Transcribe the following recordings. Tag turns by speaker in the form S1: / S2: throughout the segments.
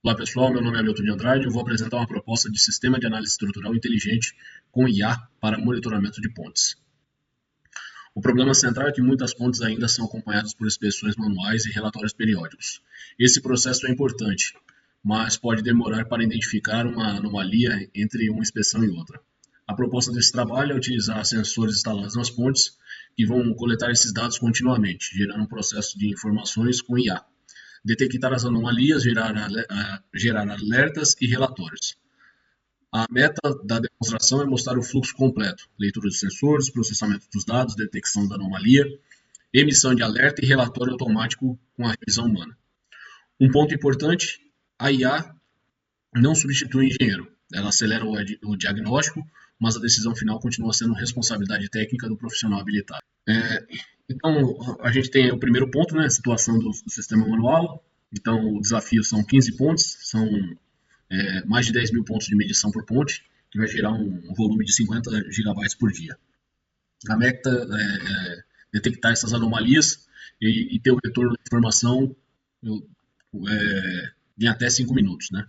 S1: Olá pessoal, meu nome é Milton de Andrade e eu vou apresentar uma proposta de sistema de análise estrutural inteligente com IA para monitoramento de pontes. O problema central é que muitas pontes ainda são acompanhadas por inspeções manuais e relatórios periódicos. Esse processo é importante, mas pode demorar para identificar uma anomalia entre uma inspeção e outra. A proposta desse trabalho é utilizar sensores instalados nas pontes que vão coletar esses dados continuamente, gerando um processo de informações com IA. Detectar as anomalias, gerar alertas e relatórios. A meta da demonstração é mostrar o fluxo completo: leitura de sensores, processamento dos dados, detecção da anomalia, emissão de alerta e relatório automático com a revisão humana. Um ponto importante: a IA não substitui o engenheiro. Ela acelera o diagnóstico, mas a decisão final continua sendo responsabilidade técnica do profissional habilitado. Então, a gente tem o primeiro ponto, né, a situação do sistema manual. Então, o desafio são 15 pontes, são mais de 10 mil pontos de medição por ponte, que vai gerar um volume de 50 gigabytes por dia. A meta é detectar essas anomalias e ter o retorno de informação em até 5 minutos, né?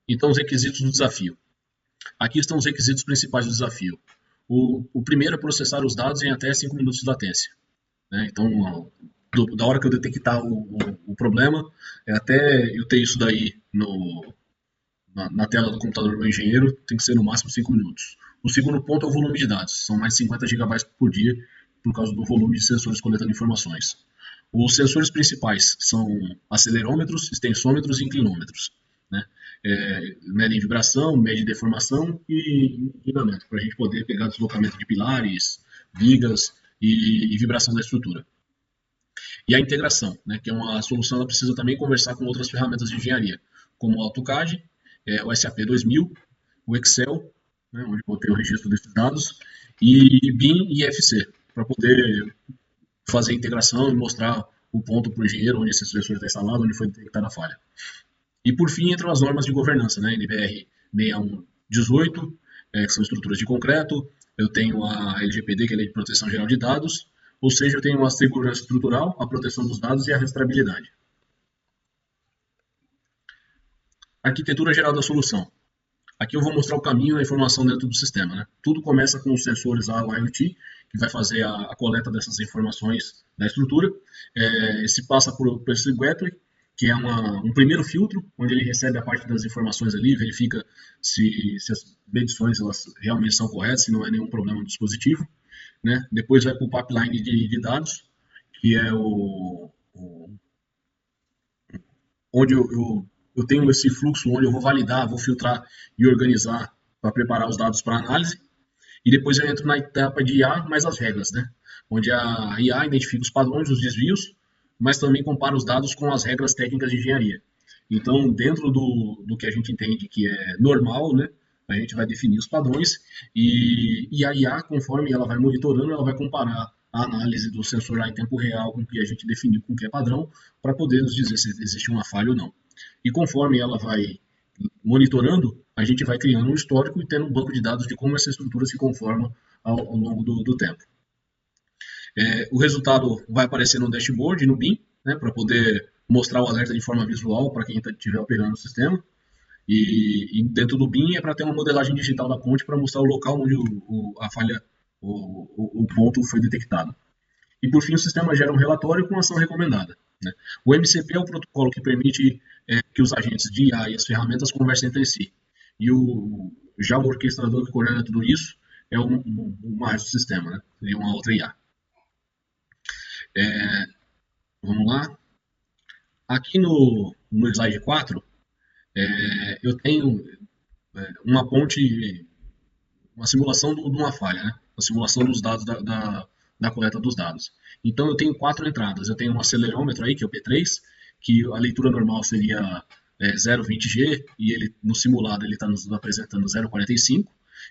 S1: Então, os requisitos do desafio. Aqui estão os requisitos principais do desafio. O primeiro é processar os dados em até 5 minutos de latência. Né? Então, da hora que eu detectar o problema, até eu ter isso daí na tela do computador do meu engenheiro, tem que ser no máximo 5 minutos. O segundo ponto é o volume de dados. São mais de 50 GB por dia, por causa do volume de sensores coletando informações. Os sensores principais são acelerômetros, extensômetros e inclinômetros. Né? Medem vibração, medem deformação e inclinamento, para a gente poder pegar deslocamento de pilares, vigas e vibração da estrutura. E a integração, né, que é uma solução, ela precisa também conversar com outras ferramentas de engenharia, como o AutoCAD, o SAP 2000, o Excel, né, onde eu tenho o registro desses dados, e BIM e IFC, para poder fazer a integração e mostrar o ponto para o engenheiro onde esse sensor está instalado, onde foi detectada a falha. E por fim entram as normas de governança, né, NBR 6118, que são estruturas de concreto. Eu tenho a LGPD, que é a Lei de Proteção Geral de Dados, ou seja, eu tenho a segurança estrutural, a proteção dos dados e a rastreabilidade. Arquitetura geral da solução. Aqui eu vou mostrar o caminho da informação dentro do sistema. Né? Tudo começa com os sensores IoT, que vai fazer a coleta dessas informações da estrutura. Se passa por esse gateway, que é um primeiro filtro, onde ele recebe a parte das informações ali, verifica se as medições elas realmente são corretas, se não é nenhum problema no dispositivo. Né? Depois vai para o pipeline de dados, que é onde eu tenho esse fluxo, onde eu vou validar, vou filtrar e organizar para preparar os dados para análise. E depois eu entro na etapa de IA mais as regras, né? Onde a IA identifica os padrões, os desvios, mas também compara os dados com as regras técnicas de engenharia. Então, dentro do que a gente entende que é normal, né? A gente vai definir os padrões e a IA, conforme ela vai monitorando, ela vai comparar a análise do sensor lá em tempo real com o que a gente definiu com o que é padrão, para poder nos dizer se existe uma falha ou não. E conforme ela vai monitorando, a gente vai criando um histórico e tendo um banco de dados de como essa estrutura se conforma ao longo do tempo. O resultado vai aparecer no dashboard, no BIM, né, para poder mostrar o alerta de forma visual para quem estiver operando o sistema. E dentro do BIM é para ter uma modelagem digital da ponte para mostrar o local onde a falha, o ponto foi detectado. E por fim o sistema gera um relatório com ação recomendada. Né? O MCP é o protocolo que permite que os agentes de IA e as ferramentas conversem entre si. E já o orquestrador que coordena tudo isso é o mais do sistema, né? Seria uma outra IA. Vamos lá. Aqui no slide 4, eu tenho uma ponte, uma simulação de uma falha, né? A simulação dos dados da coleta dos dados. Então eu tenho 4 entradas. Eu tenho um acelerômetro aí, que é o P3, que a leitura normal seria 0,20G, e ele no simulado ele está nos apresentando 0,45.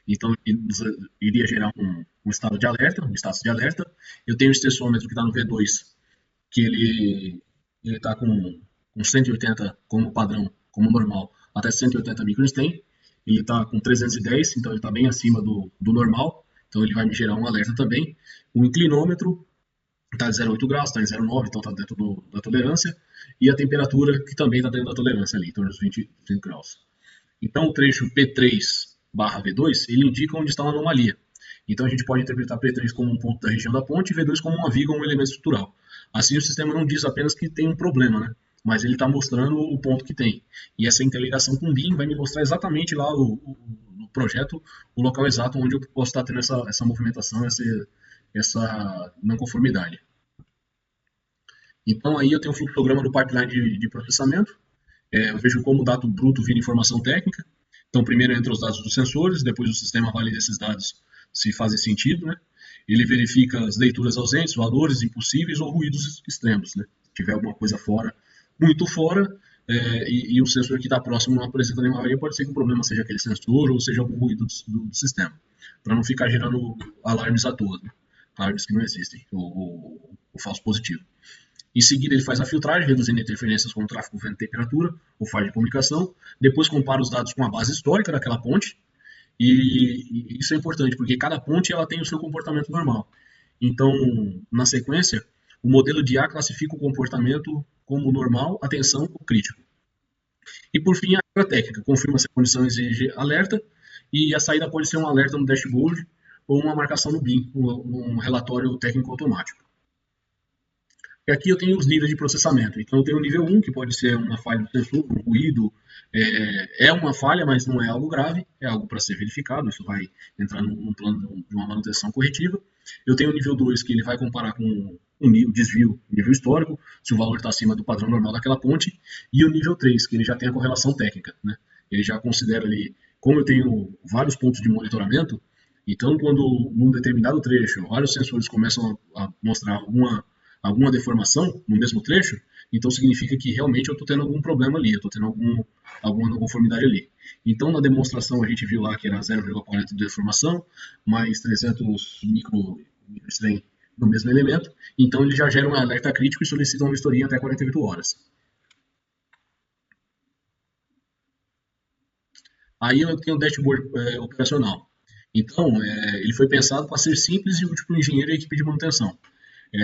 S1: Então ele iria gerar um estado de alerta, um status de alerta. Eu tenho o extensômetro que está no V2, que ele está com 180 como padrão, como normal, até 180 microStem. Ele está com 310, então ele está bem acima do normal, então ele vai me gerar um alerta também. O inclinômetro, está de 0,8 graus, está em 0,9, então está dentro da tolerância, e a temperatura, que também está dentro da tolerância ali, em torno dos 25 graus. Então, o trecho P3/V2, ele indica onde está uma anomalia. Então, a gente pode interpretar P3 como um ponto da região da ponte e V2 como uma viga ou um elemento estrutural. Assim, o sistema não diz apenas que tem um problema, né? Mas ele está mostrando o ponto que tem. E essa interligação com o BIM vai me mostrar exatamente lá no projeto o local exato onde eu posso estar tendo essa movimentação, essa não conformidade. Então, aí eu tenho um fluxograma do pipeline de processamento. Eu vejo como o dado bruto vira informação técnica. Então, primeiro entra os dados dos sensores, depois o sistema valida esses dados se fazem sentido, né? Ele verifica as leituras ausentes, valores impossíveis ou ruídos extremos, né? Se tiver alguma coisa fora, muito fora, e o sensor que está próximo não apresenta nenhuma avaria, pode ser que o problema seja aquele sensor ou seja algum ruído do sistema, para não ficar gerando alarmes à toa, né? Alarmes que não existem, ou falso positivo. Em seguida, ele faz a filtragem, reduzindo interferências como tráfego, vento e temperatura, ou falha de comunicação. Depois, compara os dados com a base histórica daquela ponte. E isso é importante, porque cada ponte ela tem o seu comportamento normal. Então, na sequência, o modelo de IA classifica o comportamento como normal, atenção ou crítico. E, por fim, a regra técnica confirma se a condição exige alerta, e a saída pode ser um alerta no dashboard ou uma marcação no BIM, um relatório técnico automático. E aqui eu tenho os níveis de processamento. Então, eu tenho o nível 1, que pode ser uma falha do sensor, um ruído. É uma falha, mas não é algo grave, é algo para ser verificado. Isso vai entrar num plano de uma manutenção corretiva. Eu tenho o nível 2, que ele vai comparar com o desvio, nível histórico, se o valor está acima do padrão normal daquela ponte. E o nível 3, que ele já tem a correlação técnica, né? Ele já considera ali, como eu tenho vários pontos de monitoramento, então, quando num determinado trecho, vários sensores começam a mostrar alguma deformação no mesmo trecho, então significa que realmente eu estou tendo algum problema ali, eu estou tendo alguma não conformidade ali. Então, na demonstração, a gente viu lá que era 0,40 de deformação, mais 300 microstrain no mesmo elemento, então ele já gera um alerta crítico e solicita uma vistoria até 48 horas. Aí eu tenho o dashboard operacional. Então, ele foi pensado para ser simples e útil para o engenheiro e a equipe de manutenção.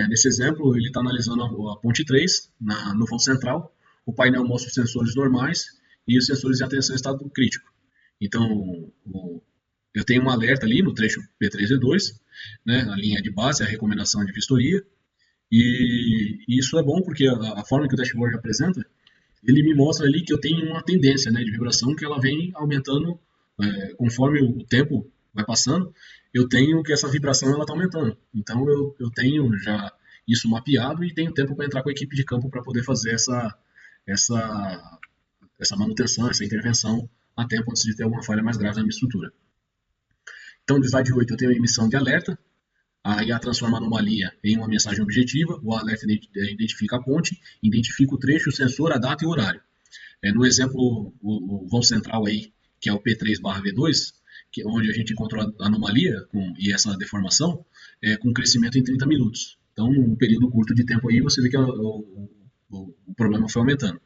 S1: Nesse exemplo, ele está analisando a ponte 3 no vão central. O painel mostra os sensores normais e os sensores de atenção em estado crítico. Então, eu tenho um alerta ali no trecho P3 e 2, né, na linha de base, a recomendação de vistoria. E isso é bom porque a forma que o dashboard apresenta, ele me mostra ali que eu tenho uma tendência, né, de vibração que ela vem aumentando conforme o tempo vai passando. Eu tenho que essa vibração ela está aumentando. Então eu tenho já isso mapeado e tenho tempo para entrar com a equipe de campo para poder fazer essa, essa manutenção, essa intervenção a tempo antes de ter alguma falha mais grave na minha estrutura. Então, no slide 8 eu tenho a emissão de alerta. A IA transforma a anomalia em uma mensagem objetiva. O alerta identifica a ponte, identifica o trecho, o sensor, a data e o horário. No exemplo, o vão central aí, que é o P3/V2, onde a gente encontrou a anomalia e essa deformação, com crescimento em 30 minutos. Então, num período curto de tempo aí, você vê que o problema foi aumentando.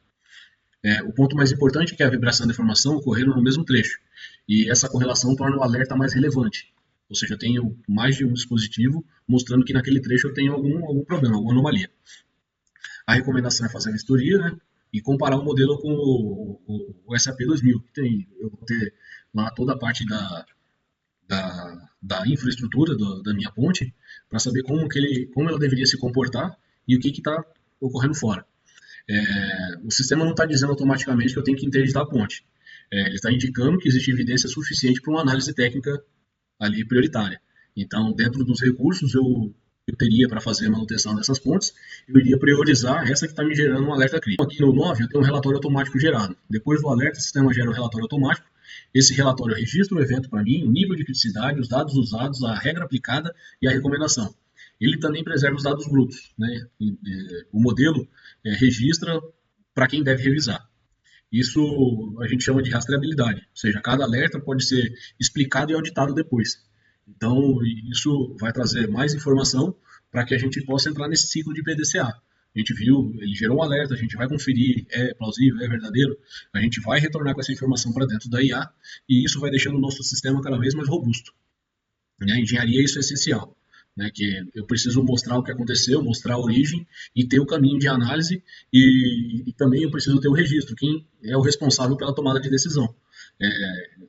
S1: O ponto mais importante é que a vibração e a deformação ocorreram no mesmo trecho. E essa correlação torna o alerta mais relevante. Ou seja, eu tenho mais de um dispositivo mostrando que naquele trecho eu tenho algum problema, alguma anomalia. A recomendação é fazer a vistoria, né? E comparar o modelo com o SAP 2000. Eu vou ter lá toda a parte da infraestrutura da minha ponte para saber como ela deveria se comportar e o que está ocorrendo fora. O sistema não está dizendo automaticamente que eu tenho que interditar a ponte. Ele está indicando que existe evidência suficiente para uma análise técnica ali prioritária. Então, dentro dos recursos, eu teria para fazer a manutenção dessas pontes, eu iria priorizar essa que está me gerando um alerta crítico. Aqui no 9, eu tenho um relatório automático gerado. Depois do alerta, o sistema gera um relatório automático. Esse relatório registra o evento para mim, o nível de criticidade, os dados usados, a regra aplicada e a recomendação. Ele também preserva os dados brutos, né? O modelo registra para quem deve revisar. Isso a gente chama de rastreabilidade, ou seja, cada alerta pode ser explicado e auditado depois. Então, isso vai trazer mais informação para que a gente possa entrar nesse ciclo de PDCA. A gente viu, ele gerou um alerta, a gente vai conferir, é plausível, é verdadeiro, a gente vai retornar com essa informação para dentro da IA e isso vai deixando o nosso sistema cada vez mais robusto. A engenharia, isso é essencial. né, que eu preciso mostrar o que aconteceu, mostrar a origem e ter o caminho de análise e também eu preciso ter o registro, quem é o responsável pela tomada de decisão.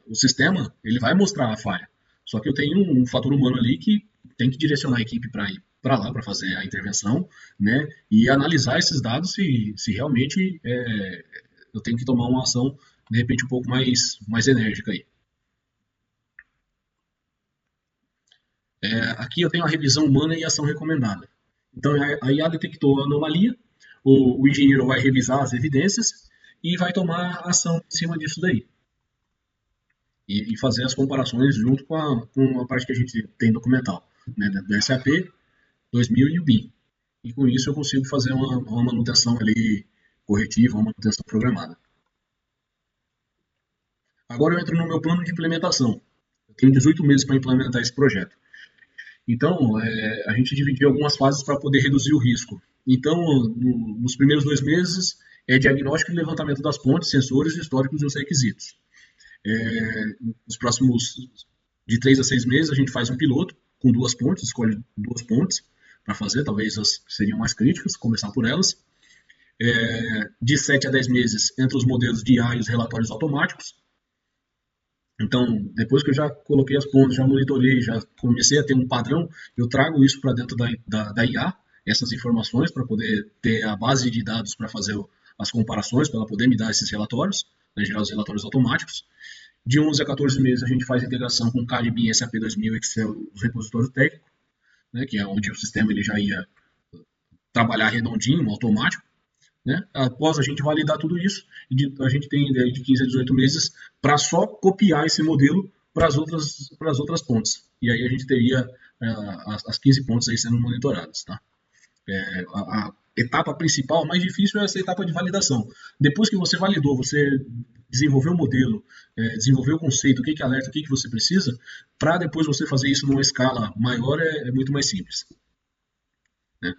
S1: O sistema, ele vai mostrar a falha, só que eu tenho um fator humano ali que tem que direcionar a equipe para ir para lá para fazer a intervenção, né, e analisar esses dados se realmente eu tenho que tomar uma ação de repente um pouco mais enérgica aí. Aqui eu tenho a revisão humana e ação recomendada. Então a IA detectou a anomalia, o engenheiro vai revisar as evidências e vai tomar ação em cima disso daí. E fazer as comparações junto com a parte que a gente tem documental, né, do SAP 2000 e o BIM. E com isso eu consigo fazer uma manutenção ali corretiva, uma manutenção programada. Agora eu entro no meu plano de implementação. Eu tenho 18 meses para implementar esse projeto. Então, a gente dividiu algumas fases para poder reduzir o risco. Então, nos primeiros 2 meses, é diagnóstico e levantamento das pontes, sensores, históricos e os requisitos. Nos próximos de 3 a 6 meses, a gente faz um piloto com 2 pontes, escolhe 2 pontes para fazer, talvez as que seriam mais críticas, começar por elas. De 7 a 10 meses, entre os modelos de IA e os relatórios automáticos. Então, depois que eu já coloquei as pontes, já monitorei, já comecei a ter um padrão, eu trago isso para dentro da IA, essas informações, para poder ter a base de dados para fazer as comparações, para ela poder me dar esses relatórios, né, gerar os relatórios automáticos. De 11 a 14 meses, a gente faz a integração com CAD, BIM, SAP 2000, Excel, os repositórios técnicos, né, que é onde o sistema ele já ia trabalhar redondinho, automático. Né? Após a gente validar tudo isso, a gente tem de 15 a 18 meses para só copiar esse modelo para as outras pontes. E aí a gente teria as 15 pontes aí sendo monitoradas. Tá? A etapa principal, mais difícil, é essa etapa de validação. Depois que você validou, você desenvolveu o modelo, desenvolveu o conceito, o que alerta, o que você precisa, para depois você fazer isso numa escala maior é muito mais simples. Né?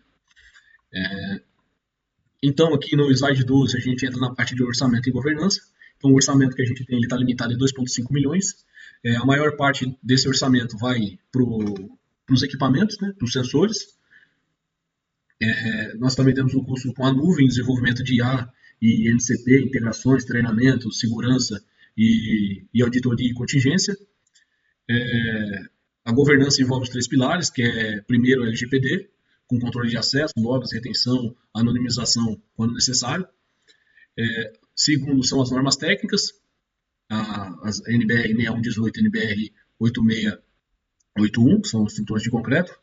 S1: Então, aqui no slide 12, a gente entra na parte de orçamento e governança. Então, o orçamento que a gente tem está limitado em 2,5 milhões. A maior parte desse orçamento vai para os equipamentos, né, para os sensores. Nós também temos um custo com a nuvem, desenvolvimento de IA e MCP, integrações, treinamento, segurança e auditoria e contingência. A governança envolve os 3 pilares, que é, primeiro, o LGPD, com controle de acesso, logs, retenção, anonimização quando necessário. Segundo, são as normas técnicas, as NBR 6118 e NBR 8681, que são estruturas de concreto.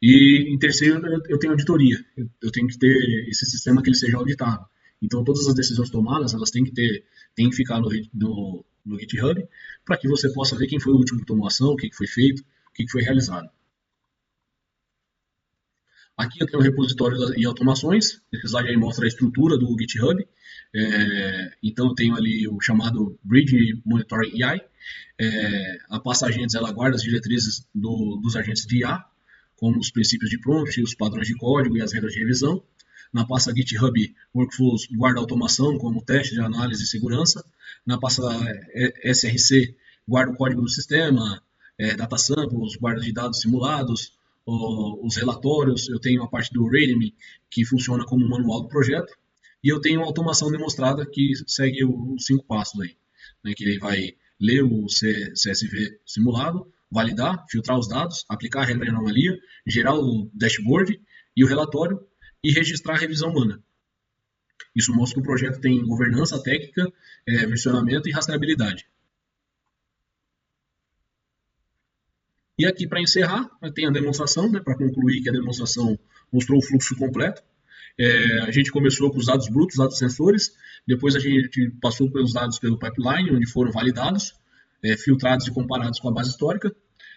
S1: E em terceiro, eu tenho auditoria. Eu tenho que ter esse sistema que ele seja auditado. Então, todas as decisões tomadas, elas têm que ficar no GitHub, para que você possa ver quem foi o último que tomou ação, o que foi feito, o que foi realizado. Aqui eu tenho o repositório e automações. Esse slide aí mostra a estrutura do GitHub. Então eu tenho ali o chamado Bridge Monitoring AI. A pasta agentes ela guarda as diretrizes dos agentes de IA, como os princípios de prompt, os padrões de código e as regras de revisão. Na pasta GitHub Workflows guarda automação, como teste de análise e segurança. Na pasta SRC guarda o código do sistema, data samples, guarda de dados simulados, os relatórios. Eu tenho a parte do README, que funciona como manual do projeto, e eu tenho a automação demonstrada que segue os 5 passos aí, né, que ele vai ler o CSV simulado, validar, filtrar os dados, aplicar a regra de anomalia, gerar o dashboard e o relatório e registrar a revisão humana. Isso mostra que o projeto tem governança técnica, versionamento e rastreabilidade. E aqui, para encerrar, tem a demonstração, né, para concluir que a demonstração mostrou o fluxo completo. A gente começou com os dados brutos, dados sensores, depois a gente passou pelos dados pelo pipeline, onde foram validados, filtrados e comparados com a base histórica.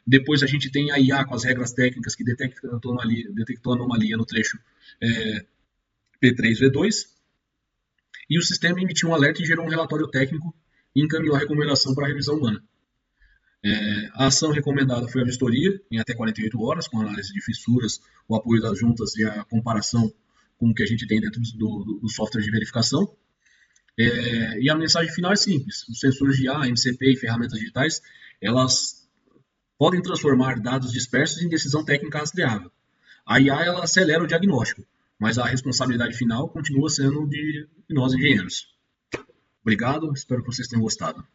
S1: Depois a gente tem a IA com as regras técnicas que detectou anomalia no trecho P3V2. E o sistema emitiu um alerta e gerou um relatório técnico e encaminhou a recomendação para a revisão humana. A ação recomendada foi a vistoria, em até 48 horas, com análise de fissuras, o apoio das juntas e a comparação com o que a gente tem dentro do software de verificação. E a mensagem final é simples: os sensores de IA, MCP e ferramentas digitais, elas podem transformar dados dispersos em decisão técnica rastreável. A IA ela acelera o diagnóstico, mas a responsabilidade final continua sendo de nós engenheiros. Obrigado, espero que vocês tenham gostado.